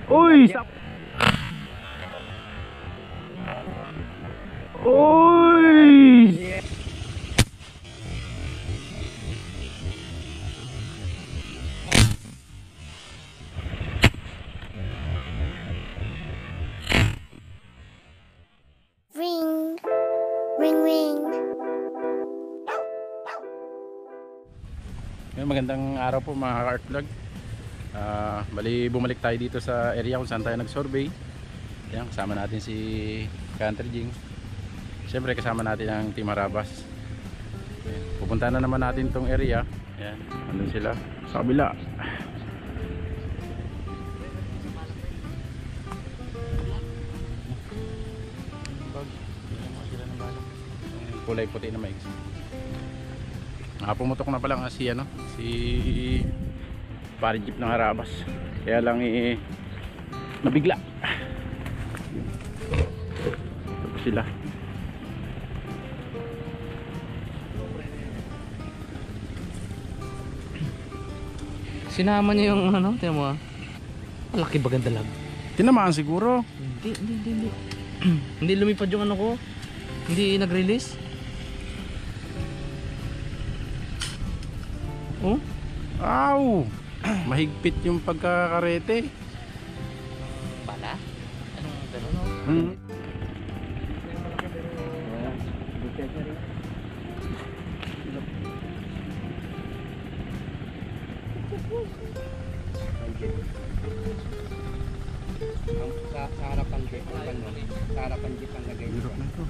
Uy! Uy! Ring, ring, ring. Magandang araw po mga ka-art vlog. Bali bumalik tayo dito sa area kung saan tayo nag-survey. Yan, kasama natin si Country Jing. Siyempre kasama natin ang Team Harabas. Yan, pupunta na naman natin tong area. Yan, andun sila sa kabila. Kulay puti na maiksi. Pumutok na pala nga si pare jeep ng Harabas. Kaya lang nabigla. Tapos sila. Sinama niya yung ano, tiyan mo ah. Malaki bagang dalag. Tinamaan siguro. Hindi. Hindi lumipad yung ano ko. Hindi nag-release. Oh? Aw! Mahigpit yung pagkakarete. Bala? Anong gano'n no? Sa harapan jeep ang ano, sa harapan jeep ang lagay Hirap na ito.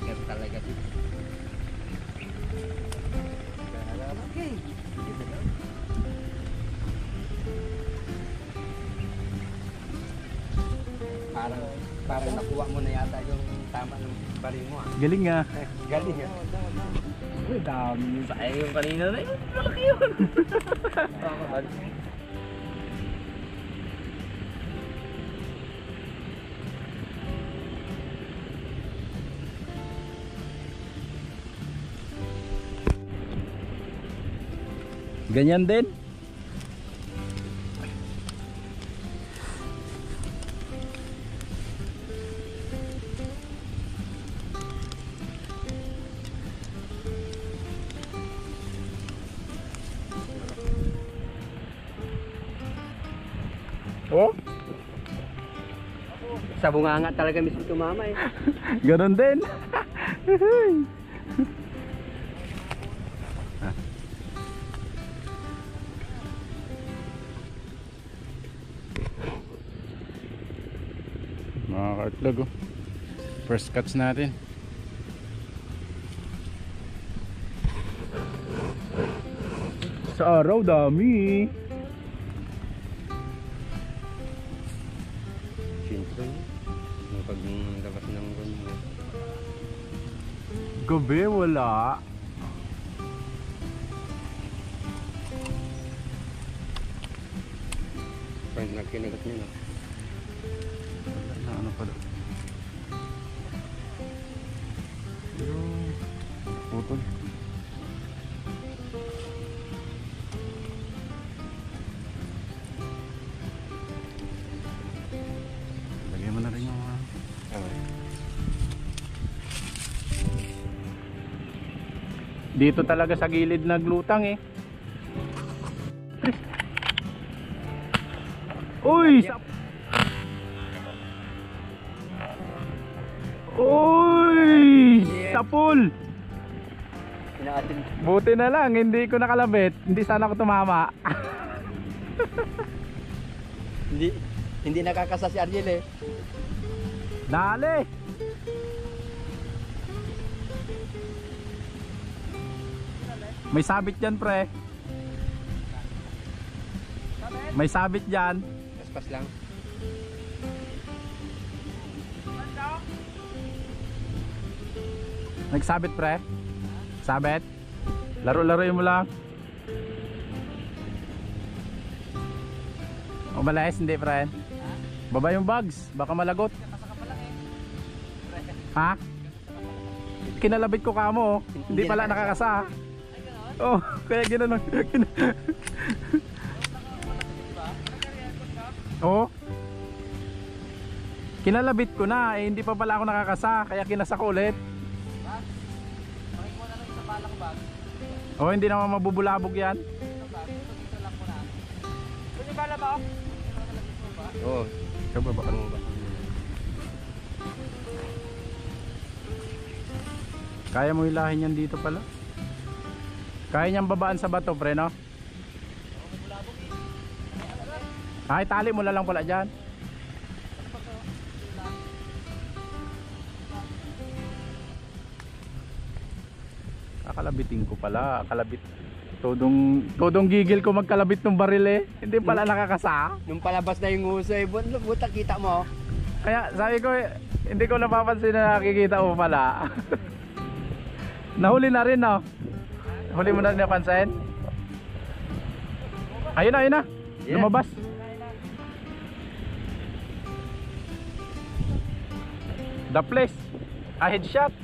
Yan talaga dito. Okay. Parang nakuha mo na yata yung tama ng baril mo ah. Galing nga. Galing ah. Uy, dami yung sayang yung kanina na yun. Malaki yun. Ganyan din. Oh? Sa bunganga talaga mismo tumama eh. Ganon din. Mga ka-artlog, oh. First cuts natin. Sa araw dami. Siyempre, paglabas ng ganyan. Gabi wala. Pag nagkinagat nyo na. Na ano pala? Yung putol. Lagyan mo na rin yung dito talaga sa gilid naglutang eh. Uy! Uy! Sapul! Buti na lang, hindi ko nakalabit. Hindi sana ako tumama. Hindi nakakasa si Arjel eh. Dali! May sabit dyan pre. May sabit dyan. Paspas lang. Nagsabit pre. Sabit. Laro-laroin mo lang. Umalayas hindi pre. Baba yung bags, baka malagot. Ha? Kinalabit ko kamo, hindi pala nakakasa. Oh. Kaya ginanon. Oo. Kinalabit ko na, eh hindi pa pala ako nakakasa, kaya kinasa ko ulit. Oh, hindi naman mabubulabog yan. Oo. Ikaw ba ba? Kaya mo hilahin yan dito pala. Kaya niyang babaan sa bato, pre, no? Ay, tali mo na lang pala dyan. Kakalabitin ko pala. Kalabit. Todong gigil ko magkalabit ng baril eh. Hindi pala nakakasa. Nung palabas na yung uso, buta kita mo. Kaya sabi ko, hindi ko napapansin na nakikita mo pala. Nahuli na rin, no? Huli mo na rin napansin? Ayun na, ayun na. Yeah. Lumabas. The place. A headshot.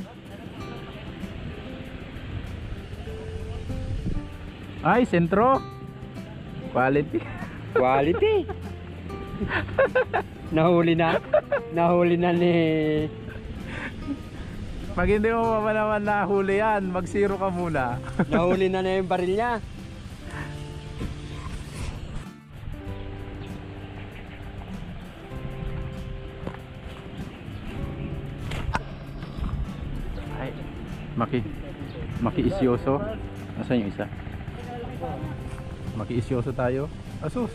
Ay, sentro. Quality. Quality. Nahuli na ni... Pag hindi mo pa naman nahuli yan, mag-zero ka muna. Nahuli na yung baril niya. Ay, maki-isyoso. Nasaan yung isa? Maki-isyoso tayo. Asus.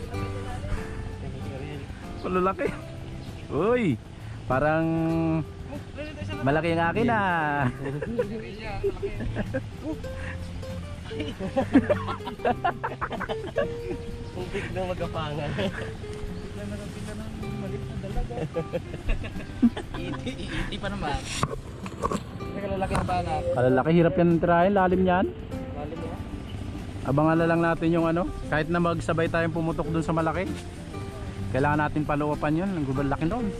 Malalaki. Uy, parang malaki ang akin ah. Pupik na magapangan. Iti pa naman. Nakalalaki na banat. Kalalaki, hirap yan tirahin, lalim yan. Lalim mo. Abangan na lang natin yung ano, kahit na magsabay tayong pumutok dun sa malaki. Kailangan natin paluwapan yun, ang gubalaki doon.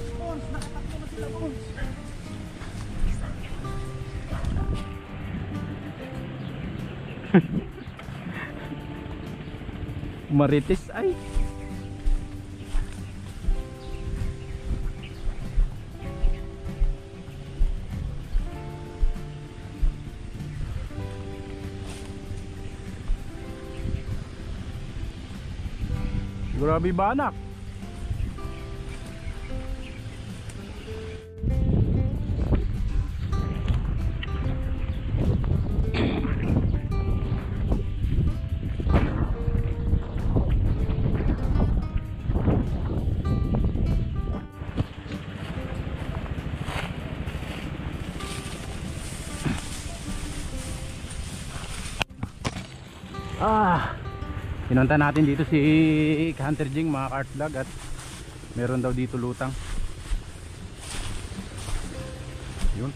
Marites ay. Grabe ba anak? Pinunta natin dito si Hunter Jing, mga cart vlog, at meron daw dito lutang. Yun.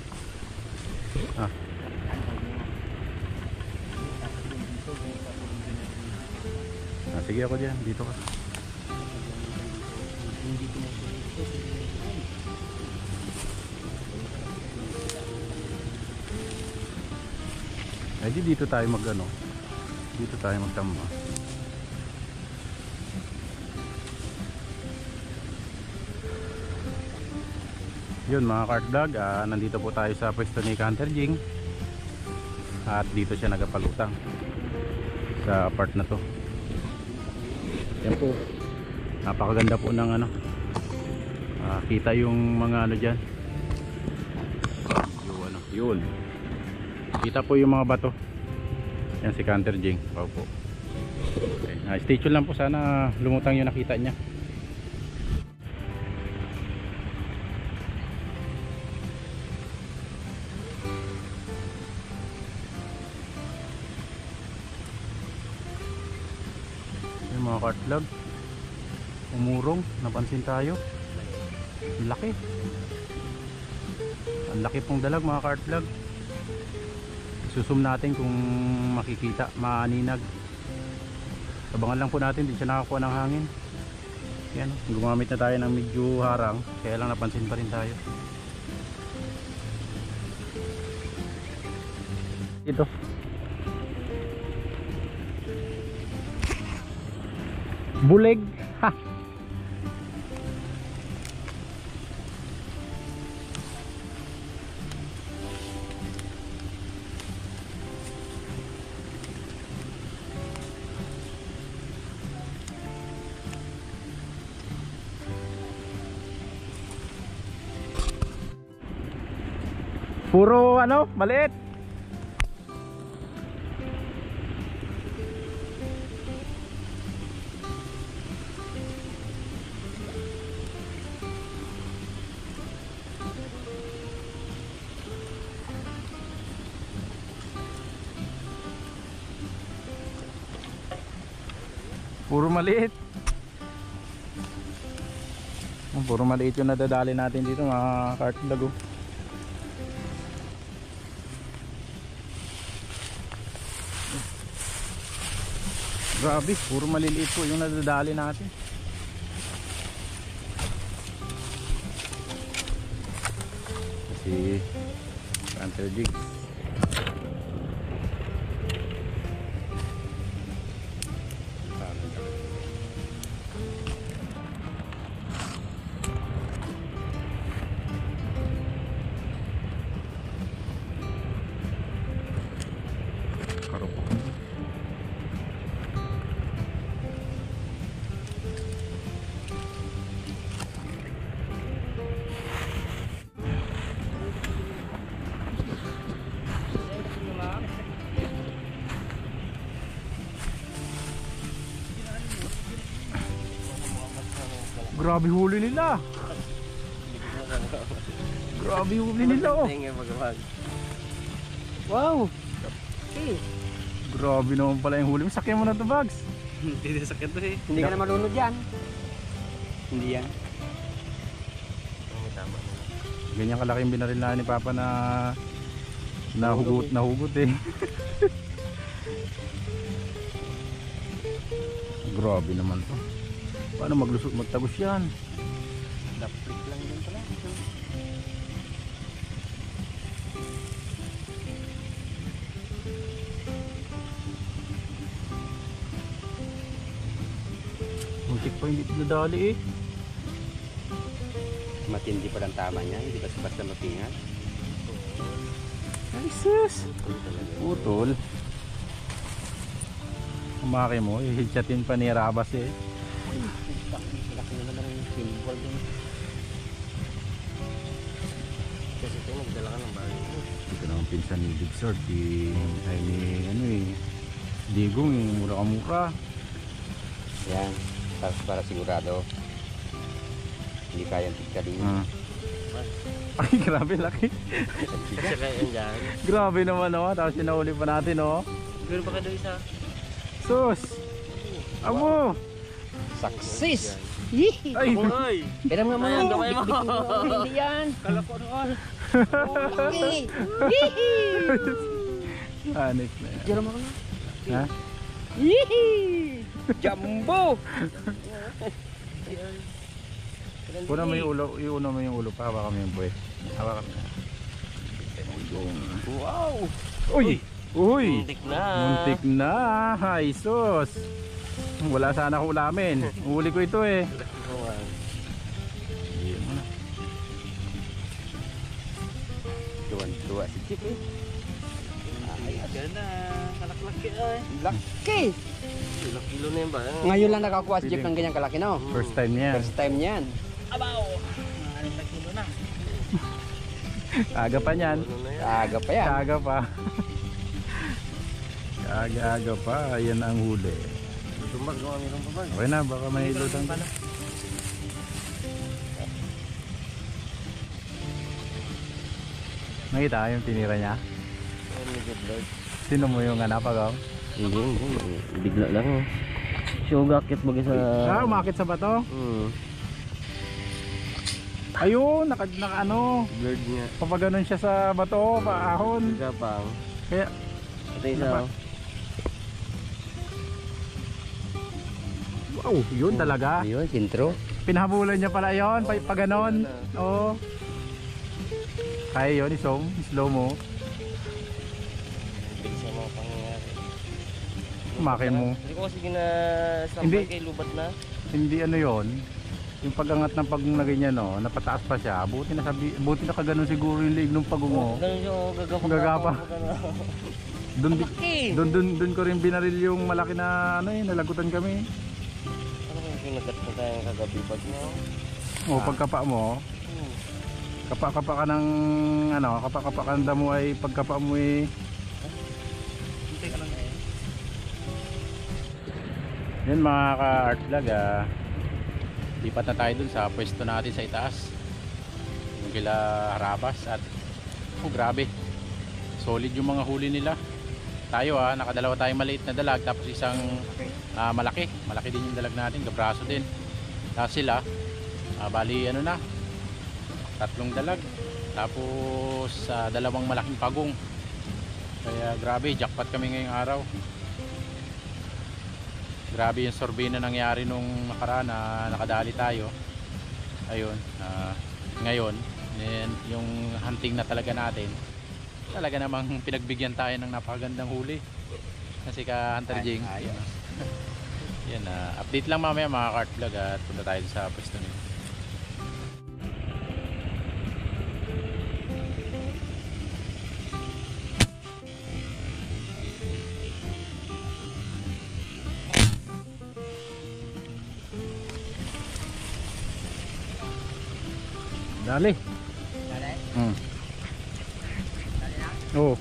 Sige ako dyan, dito ka. Ay di dito tayo mag-ano, dito tayo magtamba. Yun mga cart vlog, nandito po tayo sa pwesto ni Hunter Jing. At dito siya nagapalutang sa part na to. Yan po, napakaganda po ng ano, kita yung mga ano dyan, yung ano, yun, kita po yung mga bato. Yan si Hunter Jing. Wow po. Okay. Stay tuned lang po, sana lumutang yung nakita niya. Yung mga cart vlog, umurong, napansin tayo. Ang laki. Ang laki pong dalag mga cart vlog. Susum natin kung makikita, maaninag. Abangan lang po natin, di siya nakakuha ng hangin. Yan, gumamit na tayo ng medyo harang, kaya lang napansin pa rin tayo. Ito. Buleg. Ha. Puro ano, maliit. Puro maliit. Puro maliit yung nadadali natin dito mga kartlago. Grabe, puro maliliit po yung nadadali natin. Si Hunter Jigs. Grabe huli nila. Grabe huli nila oh. Wow. Grabe naman pala yung huli. Sakyan mo na to, Bags. Hindi sakit to eh. Hindi ka na malunod yan. Hindi yan. Ganyan kalaking binaril na ni Papa na nahugot eh. Grabe naman to. Paano magtagos yan? Daplik lang yun pala. Muntik pa hindi nadali eh. Matindi pa lang tama niya. Hindi basta mapingat. Ay sus! Putol. Kumaki mo, i-headshotin pa ni Rabas eh. Laki naman ng symbol din. Kasi ito magdala ka ng bagay. Ito naman pinsan ni Big Sword. Ay ni ano eh. Digong eh, mura-mura. Yan. Tapos para sigurado. Hindi kayang tigkarin. Ay grabe laki. Kasi kaya yan dyan. Grabe naman oh. Tapos sinahuli pa natin oh. Gano'n pa ka doon isa? Sus! Amo! Success! Ay! Hoy! Pero nga mga Ayan, kayo mo. hindi yan. Kala ko noon. Panik na yan. Diyan naman. Ha? Jumbo! Una mo yung ulo, iuna mo yung ulo pa. Hawakan mo yung buhay. Hawakan mo. Wow! Uy! Uy! Muntik na. Muntik na! Ay sus! Wala sana akong ulamin. Uli ko ito eh. Hindi mo na. Tuwan-tuwa si Chip eh. Ay, yan na. Kalak-laki ay. Laki! Ilang kilo na yan ba? Ngayon lang nakakuha si Chip ng ganyang kalaki, no? First time niya. First time niyan. Abaw! 6 kilo na. Aga pa niyan. Aga pa yan. Aga pa. Aga pa. Yan ang huli. Tumbag gawa nila pa ba? Okay na, baka may lutang pala. Nakita yung tinira niya? Sino mo yung anapagaw? Hindi. Bigla lang oh. Sugakit bagay sa... Umakit sa bato? Ayun, naka ano, Bird niya. papaganon siya sa bato, paahon. Gapang. Kaya, Ito isa oh. wow, yun talaga. Ayun, sintro. Pinahabulan niya pala yun, paganon. Oo. Kaya yun, slow mo. Bilis ang mga pangyayari. Kumakin mo. Hindi ko kasi ginasambay Hindi. kay lubat na. Hindi ano yon. Yung pagangat ng pagong na ganyan, no, napataas pa siya. Buti na kaganon siguro yung liig ng pagong mo. Ganun yung Gagapa. Doon Malaki. doon ko rin binaril yung malaki na ano eh, nalagutan kami. Ano yung pinagat mo tayo kagabi pag mo? O pagkapa mo, kapa-kapa ka ng ano, kapa-kapa ka ng damo ay pagkapa mo eh. Hintay ka lang eh. Yun mga ka-art vlog, lipat na tayo dun sa pwesto natin sa itaas. Yung kila Harabas at grabe. Solid yung mga huli nila. Tayo nakadalawa tayong maliit na dalag tapos isang malaki. Malaki din yung dalag natin, gabraso din. Tapos sila, bali ano na, 3 dalag. Tapos 2 malaking pagong. Kaya grabe, jackpot kami ngayong araw. Grabe yung survey na nangyari nung nakaraan na nakadali tayo. Ayun, ngayon yung hunting na talaga natin, talaga namang pinagbigyan tayo ng napakagandang huli. Kasi ka Hunter Jing. Yan, update lang mamaya mga Kart Vlog at punta tayo sa pwesto nito. Dali. Dali? Dali na? Oo.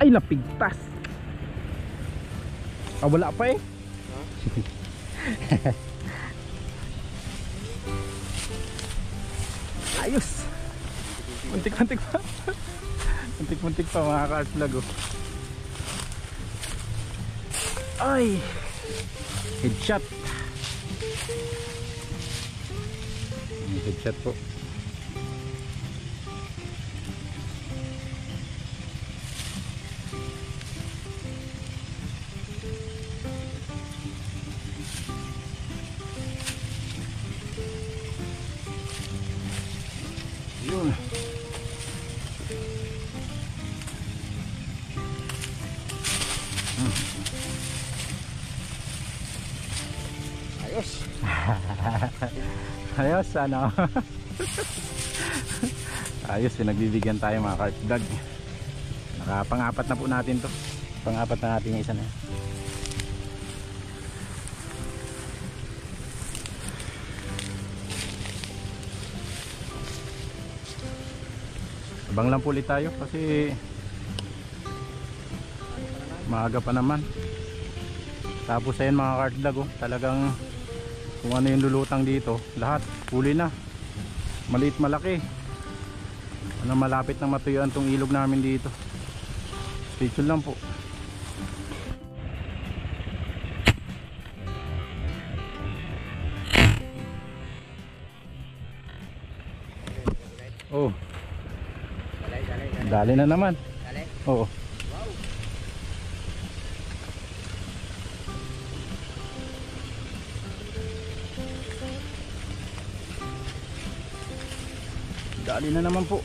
Ay, napigtas. Wala pa eh. Ayos. Muntik-muntik pa. Muntik-muntik pa mga ka-art vlog. Ay. Headshot. Headshot po. Yun. Ayos. Ayos, ano. Ayos, pinagbibigyan tayo mga Kart Vlog. Pang-apat na po natin to. Pang-apat na natin yung isa na. Abang lang po ulit tayo kasi maaga pa naman. Tapos ayun mga Kart Vlog, talagang kung ano yung lulutang dito, lahat huli na. Maliit malaki. Ano, malapit na matuyuan tong ilog namin dito. Stay tuned lang po. Oh, Dali. dali na naman. Dali. Oo. Wow. Dali na naman po.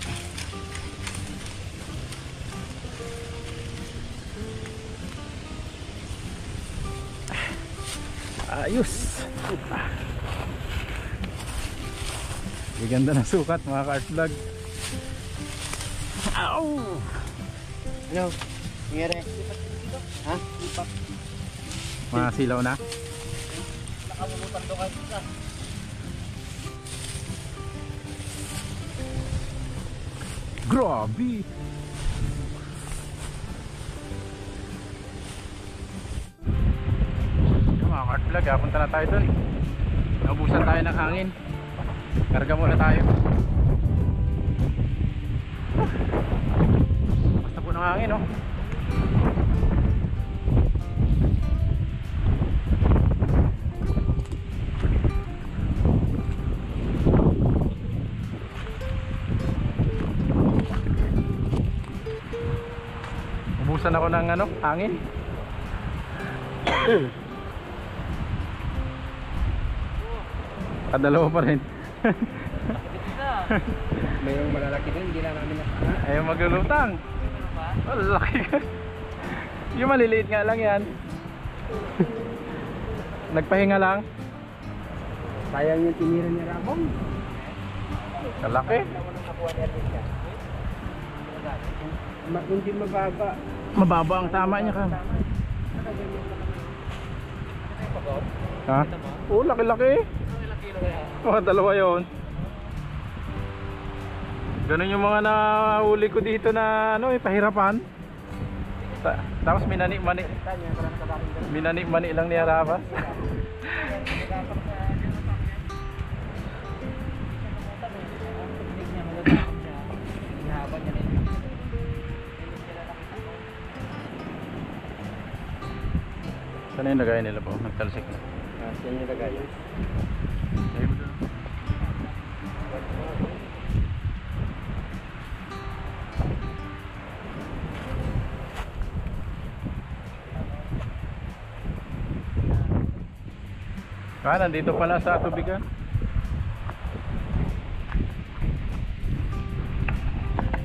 Ayos. Ganda ng sukat mga Kart Vlog. Ow! Ano? Nangyari? Ha? Ipak. Mga silaw na. Nakabulutan doon kayo sa. Grabe. Mga Kart Vlog, punta na tayo dun. Naubusan tayo ng hangin. Karga muna tayo. Basta po ng hangin, oh. Naubusan ako ng ano, hangin. Kadalawa pa rin. Mayroong malalaki din, hindi lang namin nakaka. Ayaw maglulutang. Oh, laki. Yung maliliit nga lang yan. Nagpahinga lang. Sayang yung tinira ni Ramon. Kalaki. Hindi mababa. Mababa ang tama niya ka. Ha? Oh, laki-laki. Oh, dalawa yon. Ganun yung mga nahuli ko dito na ano, pahirapan. Tapos minani-mani lang ni Arabas. Sana yung lagay nila po? Nagtalsik na. Yan yung lagay. Nandito pala sa tubigan.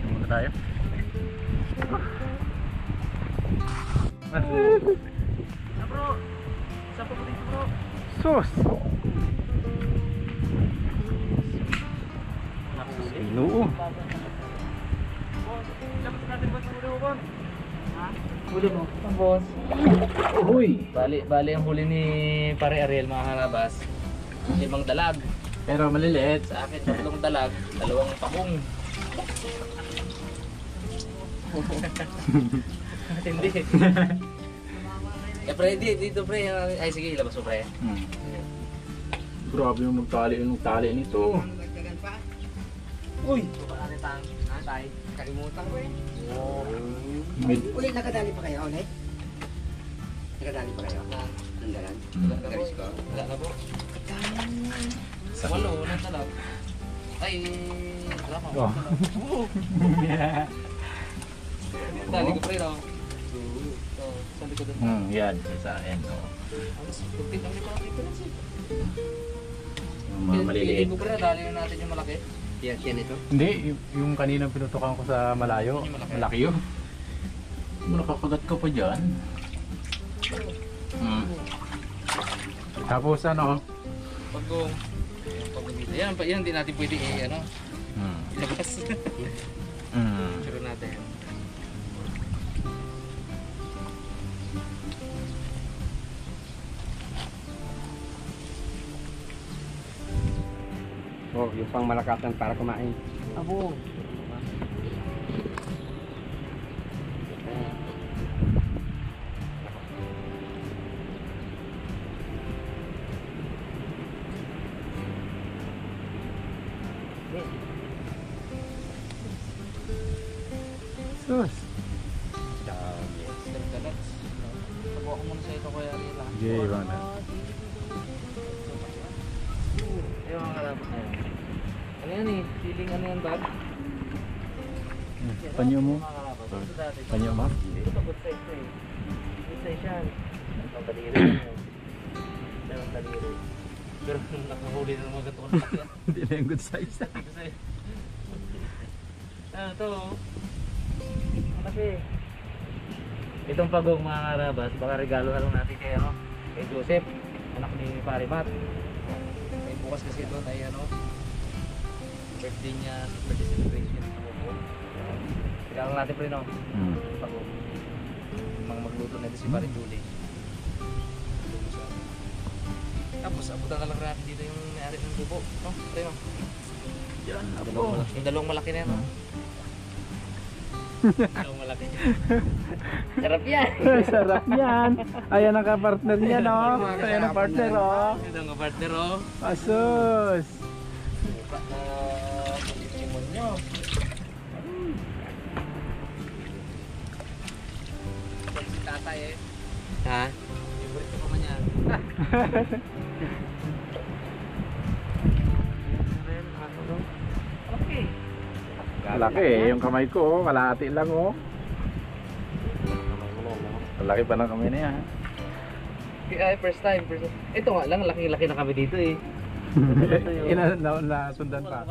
Muna tayo. Bro, saan pa po dito bro? Sus! Inoo. Labas natin ba sa huli mo, Bon? Ha? Huli mo? Ang boss. Uy! Bali ang huli ni Pare Ariel mga harabas. 5 dalag. Pero maliliit. Sa akin 3 dalag, 2 pakong. Hindi. Eh pre, dito pre. Ay sige, ilabas mo pre. Grabe yung magtali nito. Uy! Natay. Kalimutan ko eh. Mid. Ulit, nakadali pa kayo ulit? Nakadali pa kayo? Nandalan? Nagalis ko? Wala na po. 8 na dalag. Ay, wala pa. Oh. Dali ko pre no. So, sabi ko doon. Yan, sa akin. Alas, tugtid ang lipa dito na siya. Yung mga maliliit. Ko pre, dali na natin yung malaki. Yan ito? Hindi, yung kaninang pinutukan ko sa malayo. Malaki yun. Nakakagat ka pa dyan. Tapos ano? Pagong dito. Yan hindi natin pwede ano. Ilabas. Sure natin. Oh, yung pang malakatan para kumain. Abo. Sus. Tabuha ko muna sa ito kuya Ariel. Okay, bana. Ayun mga karabot na yan. Ano yan eh? Feeling ano yan bag? Panyo mo? Mga karabot. Ito dati. Panyo mo? Ito good size to eh. Good size yan. Ang taliri. Ang taliri. Pero nakahuli na mga gato. Hindi na yung good size. Ano to? Malaki. Itong pagong mga karabas, baka regalo na lang natin kay ano? Kay Joseph, anak ni Pare Matt. May bukas kasi doon ay ano? Birthday niya, birthday celebration. Regalo natin pre no? Pagong. Mga magluto na si Pare Julie. Tapos abutan na lang natin dito yung may-ari ng bubo, no? Pre no? Yan, Yung dalawang malaki na yan, no? Dalawang malaki. Sarap yan! Sarap yan. Ayan ang kapartner niya, no? Ayan ang partner, oh. Ito ang partner, oh. Asus. Limon nyo. Si tatay eh. Ha? Favorite ko man yan. Okay. Malaki eh. Yung kamay ko, oh. Kalahati lang, oh. Laki pa lang kami na yan. Ay, first time. Ito nga lang, laki-laki na kami dito eh. Nasundan pa.